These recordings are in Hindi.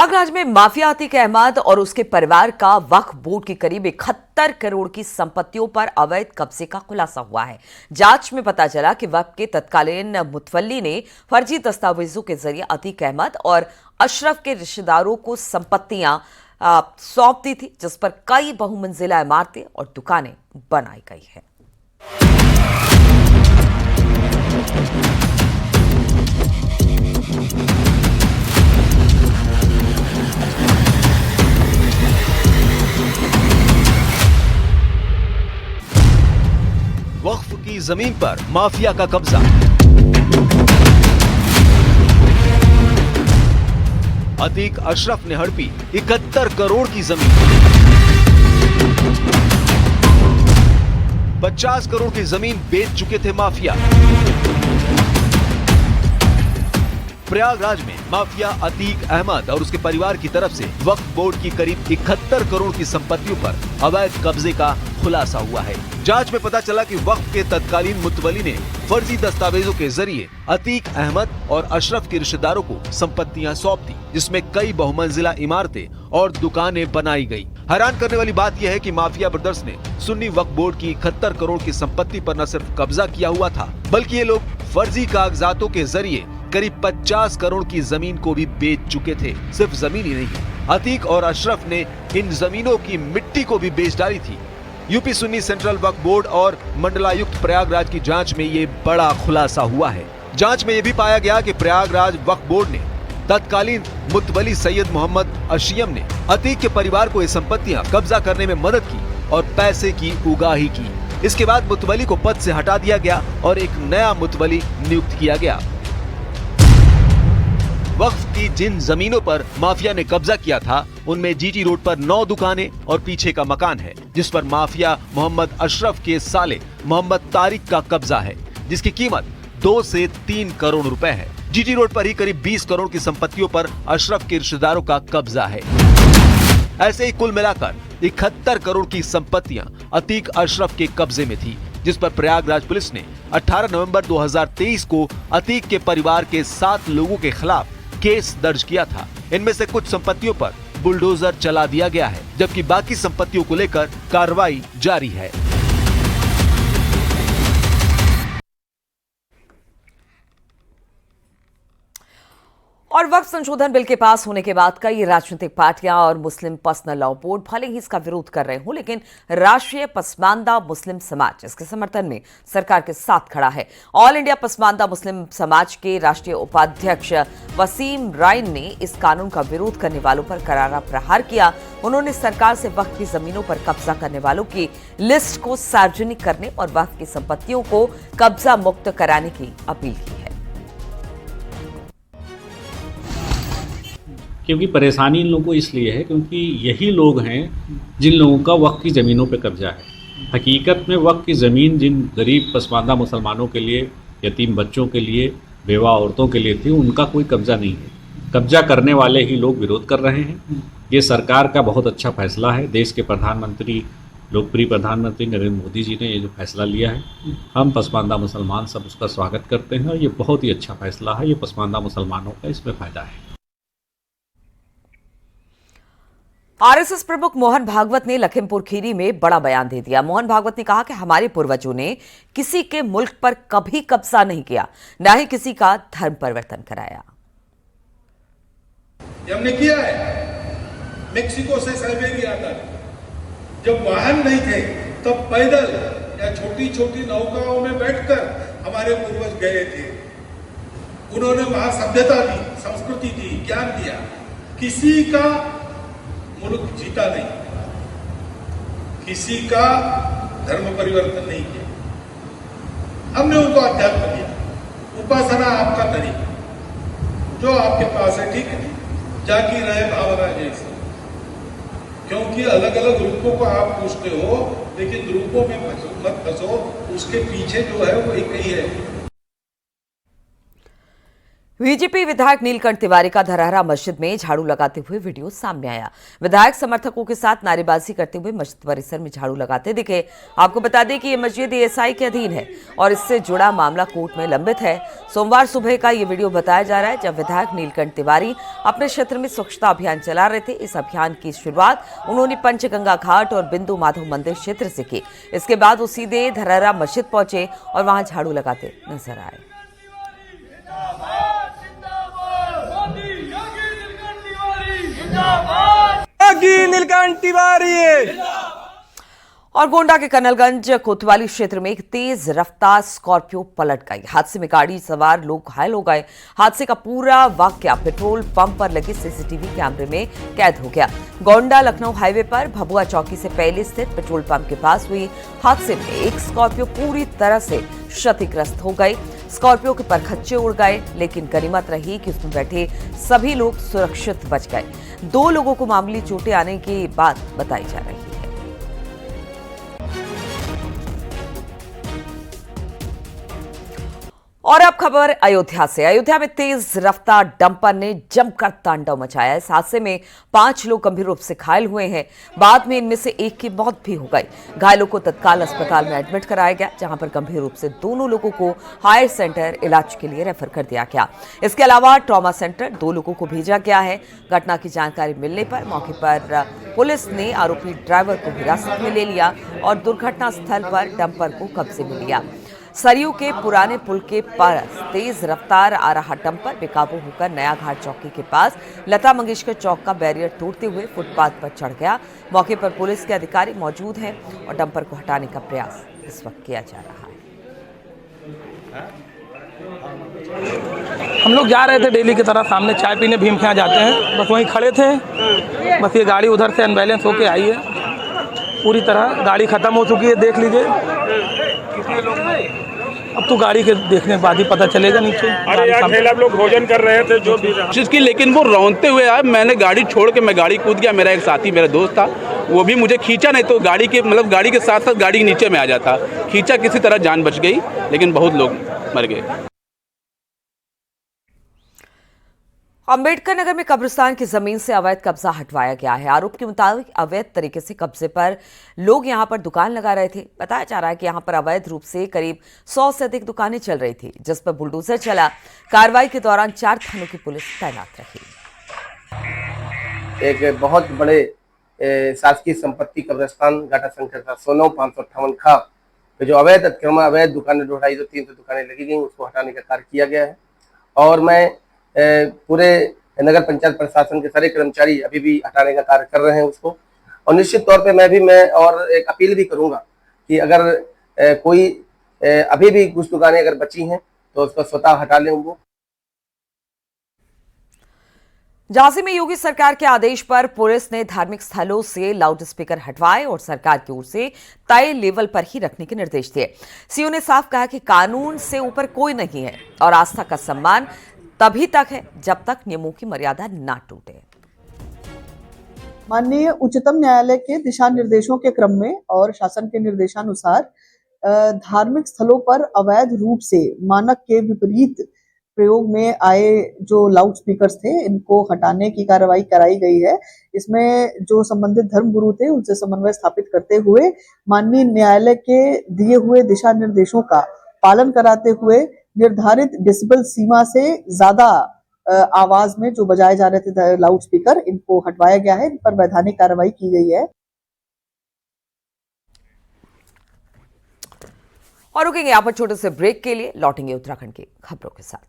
प्रयागराज में माफिया अतीक अहमद और उसके परिवार का वक्फ बोर्ड की करीब 71 करोड़ की संपत्तियों पर अवैध कब्जे का खुलासा हुआ है। जांच में पता चला कि वक्फ के तत्कालीन मुतवल्ली ने फर्जी दस्तावेजों के जरिए अतीक अहमद और अशरफ के रिश्तेदारों को संपत्तियां सौंप दी थी, जिस पर कई बहुमंजिला इमारतें और दुकानें बनाई गई हैं। वक्फ की जमीन पर माफिया का कब्जा। अतीक अशरफ ने हड़पी 71 करोड़ की जमीन। 50 करोड़ की जमीन बेच चुके थे माफिया। प्रयागराज में माफिया अतीक अहमद और उसके परिवार की तरफ से वक्फ बोर्ड की करीब 71 करोड़ की संपत्तियों पर अवैध कब्जे का खुलासा हुआ है। जांच में पता चला कि वक्फ के तत्कालीन मुतवल्ली ने फर्जी दस्तावेजों के जरिए अतीक अहमद और अशरफ के रिश्तेदारों को संपत्तियां सौंप दी, जिसमें कई बहुमंजिला इमारतें और दुकानें बनाई गई। हैरान करने वाली बात यह है कि माफिया ब्रदर्स ने सुन्नी वक्फ बोर्ड की 71 करोड़ की संपत्ति पर न सिर्फ कब्जा किया हुआ था, बल्कि ये लोग फर्जी कागजातों के जरिए करीब 50 करोड़ की जमीन को भी बेच चुके थे। सिर्फ जमीन ही नहीं, अतीक और अशरफ ने इन जमीनों की मिट्टी को भी बेच डाली थी। यूपी सुन्नी सेंट्रल वक्फ बोर्ड और मंडलायुक्त प्रयागराज की जांच में ये बड़ा खुलासा हुआ है। जांच में ये भी पाया गया कि प्रयागराज वक्फ बोर्ड ने तत्कालीन मुतवली सैयद मोहम्मद अशियम ने अतीक के परिवार को ये संपत्तियां कब्जा करने में मदद की और पैसे की उगाही की। इसके बाद मुतवली को पद से हटा दिया गया और एक नया मुतवली नियुक्त किया गया। वक्फ की जिन जमीनों पर माफिया ने कब्जा किया था, उनमें जीटी रोड पर 9 दुकानें और पीछे का मकान है, जिस पर माफिया मोहम्मद अशरफ के साले मोहम्मद तारिक का कब्जा है, जिसकी कीमत 2 से 3 करोड़ रुपए है। जीटी रोड पर ही करीब 20 करोड़ की संपत्तियों पर अशरफ के रिश्तेदारों का कब्जा है। ऐसे ही कुल मिलाकर 71 करोड़ की संपत्तियां अतीक अशरफ के कब्जे में थी, जिस पर प्रयागराज पुलिस ने 18 नवंबर 2023 को अतीक के परिवार के 7 लोगों के खिलाफ केस दर्ज किया था। इनमें से कुछ संपत्तियों पर बुलडोजर चला दिया गया है, जबकि बाकी संपत्तियों को लेकर कार्रवाई जारी है। और वक्फ संशोधन बिल के पास होने के बाद कई राजनीतिक पार्टियां और मुस्लिम पर्सनल लॉ बोर्ड भले ही इसका विरोध कर रहे हों, लेकिन राष्ट्रीय पसमानदा मुस्लिम समाज इसके समर्थन में सरकार के साथ खड़ा है। ऑल इंडिया पसमानदा मुस्लिम समाज के राष्ट्रीय उपाध्यक्ष वसीम राइन ने इस कानून का विरोध करने वालों पर करारा प्रहार किया। उन्होंने सरकार से वक्फ की जमीनों पर कब्जा करने वालों की लिस्ट को सार्वजनिक करने और वक्फ की संपत्तियों को कब्जा मुक्त कराने की अपील की है। क्योंकि परेशानी इन लोगों को इसलिए है क्योंकि यही लोग हैं जिन लोगों का वक्फ की ज़मीनों पे कब्जा है। हकीकत में वक्फ की ज़मीन जिन गरीब पसमानदा मुसलमानों के लिए, यतीम बच्चों के लिए, बेवा औरतों के लिए थी, उनका कोई कब्जा नहीं है। कब्जा करने वाले ही लोग विरोध कर रहे हैं। ये सरकार का बहुत अच्छा फैसला है। देश के प्रधानमंत्री, लोकप्रिय प्रधानमंत्री नरेंद्र मोदी जी ने ये जो फैसला लिया है, हम पसमानदा मुसलमान सब उसका स्वागत करते हैं और ये बहुत ही अच्छा फैसला है। ये पसमानदा मुसलमानों का इसमें फ़ायदा है। आरएसएस प्रमुख मोहन भागवत ने लखीमपुर खीरी में बड़ा बयान दे दिया। मोहन भागवत ने कहा कि हमारे पूर्वजों ने किसी के मुल्क पर कभी कब्जा नहीं किया, न ही किसी का धर्म परिवर्तन कराया। हमने किया है। मेक्सिको से साइबेरिया तक जब वाहन नहीं थे, तब पैदल या छोटी छोटी नौकाओं में बैठकर हमारे पूर्वज गए थे। उन्होंने वहां सभ्यता दी, संस्कृति दी, ज्ञान दिया। किसी का मुल्क जीता नहीं, किसी का धर्म परिवर्तन नहीं किया। हमने उनको अध्यात्म दिया। उपासना आपका तरीका, जो आपके पास है ठीक है, जाकी रहे भावना जैसे, क्योंकि अलग अलग रूपों को आप पूछते हो, लेकिन रूपों में मत फंसो। उसके पीछे जो है वो एक ही है। बीजेपी विधायक नीलकंठ तिवारी का धरहरा मस्जिद में झाड़ू लगाते हुए वीडियो सामने आया। विधायक समर्थकों के साथ नारेबाजी करते हुए मस्जिद परिसर में झाड़ू लगाते दिखे। आपको बता दें कि ये मस्जिद एएसआई के अधीन है और इससे जुड़ा मामला कोर्ट में लंबित है। सोमवार सुबह का ये वीडियो बताया जा रहा है जब विधायक नीलकंठ तिवारी अपने क्षेत्र में स्वच्छता अभियान चला रहे थे। इस अभियान की शुरुआत उन्होंने पंचगंगा घाट और बिंदु माधव मंदिर क्षेत्र से की। इसके बाद वो सीधे धरहरा मस्जिद पहुंचे और वहां झाड़ू लगाते नजर आए। नीलकंठ तिवारी। और गोंडा के कनलगंज कोतवाली क्षेत्र में एक तेज रफ्तार स्कॉर्पियो पलट गई। हादसे में गाड़ी सवार लोग घायल हो गए। हादसे का पूरा वाकया पेट्रोल पंप पर लगे सीसीटीवी कैमरे में कैद हो गया। गोंडा लखनऊ हाईवे पर भभुआ चौकी से पहले स्थित पेट्रोल पंप के पास हुई हादसे में एक स्कॉर्पियो पूरी तरह से क्षतिग्रस्त हो गई। स्कॉर्पियो के परखच्चे उड़ गए, लेकिन गनीमत रही कि उसमें बैठे सभी लोग सुरक्षित बच गए। 2 लोगों को मामूली चोटें आने की बात बताई जा रही है। और अब खबर अयोध्या से। अयोध्या में तेज रफ्तार डंपर ने जमकर तांडव मचाया। इस हादसे में 5 लोग गंभीर रूप से घायल हुए हैं। बाद में इनमें से एक की मौत भी हो गई। घायलों को तत्काल अस्पताल में एडमिट कराया गया, जहां पर गंभीर रूप से दोनों लोगों को हायर सेंटर इलाज के लिए रेफर कर दिया गया। इसके अलावा ट्रॉमा सेंटर 2 लोगों को भेजा गया है। घटना की जानकारी मिलने पर मौके पर पुलिस ने आरोपी ड्राइवर को हिरासत में ले लिया और दुर्घटना स्थल पर डंपर को कब्जे में लिया। सरयू के पुराने पुल के पास तेज रफ्तार आ रहा डंपर बेकाबू होकर नया घाट चौकी के पास लता मंगेशकर चौक का बैरियर तोड़ते हुए फुटपाथ पर चढ़ गया। मौके पर पुलिस के अधिकारी मौजूद हैं और डंपर को हटाने का प्रयास इस वक्त किया जा रहा है। हम लोग जा रहे थे डेली की तरह सामने चाय पीने भीम के यहाँ जाते हैं, बस वहीं खड़े थे। बस ये गाड़ी उधर से अनबैलेंस होके आई है, पूरी तरह गाड़ी खत्म हो चुकी है। देख लीजिए, अब तो गाड़ी के देखने के बाद ही पता चलेगा नीचे। अरे यार ठेला लोग भोजन कर रहे थे जो भी जिसकी, लेकिन वो रौंदते हुए आए। मैंने गाड़ी छोड़ के मैं गाड़ी कूद गया। मेरा एक साथी मेरा दोस्त था, वो भी मुझे खींचा, नहीं तो गाड़ी के गाड़ी के साथ साथ गाड़ी के नीचे में आ जाता। खींचा, किसी तरह जान बच गई, लेकिन बहुत लोग मर गए। अंबेडकर नगर में कब्रिस्तान की जमीन से अवैध कब्जा हटवाया गया है। आरोप के मुताबिक अवैध तरीके से कब्जे पर लोग यहां पर दुकान लगा रहे थे। बताया जा रहा है कि यहां पर अवैध रूप से करीब 100 से अधिक दुकानें चल रही थी, जिस पर बुलडोजर चला। कार्रवाई के दौरान 4 थानों की पुलिस तैनात रही। एक बहुत बड़े शासकीय संपत्ति कब्रिस्तान घाटा संख्या 109,558 खा पे जो अवैध अतिक्रमण, अवैध दुकानें 250-300 दुकानें लगी गई, उसको हटाने का कार्य किया गया है। और मैं पूरे नगर पंचायत प्रशासन के सारे कर्मचारी अभी भी हटाने का कार्य कर रहे हैं उसको। और निश्चित तौर पे मैं और एक अपील भी करूंगा कि अगर कोई अभी भी कुछ दुकानें अगर बची हैं तो उसको स्वतः हटा लें वो। झांसी में योगी सरकार के आदेश पर पुलिस ने धार्मिक स्थलों से लाउड स्पीकर हटवाए और सरकार की ओर से तय लेवल पर ही रखने के निर्देश दिए। सीओ ने साफ कहा कि कानून से ऊपर कोई नहीं है और आस्था का सम्मान तभी तक है जब तक नियमों की मर्यादा ना टूटे। माननीय उच्चतम न्यायालय के दिशा निर्देशों के क्रम में और शासन के निर्देशानुसार धार्मिक स्थलों पर अवैध रूप से मानक के विपरीत प्रयोग में आए जो लाउड स्पीकर्स थे, इनको हटाने की कार्रवाई कराई गई है। इसमें जो संबंधित धर्मगुरु थे उनसे समन्वय स्थापित करते हुए माननीय न्यायालय के दिए हुए दिशा निर्देशों का पालन कराते हुए निर्धारित डेसिबल सीमा से ज्यादा आवाज में जो बजाए जा रहे थे लाउड स्पीकर, इनको हटवाया गया है। इन पर वैधानिक कार्रवाई की गई है। और रुकेंगे यहाँ पर छोटे से ब्रेक के लिए, लौटेंगे उत्तराखंड की खबरों के साथ।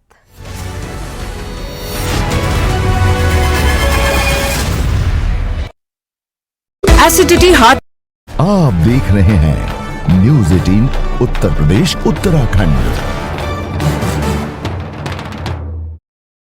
Acidity heart. आप देख रहे हैं न्यूज़ 18 उत्तर प्रदेश उत्तराखंड।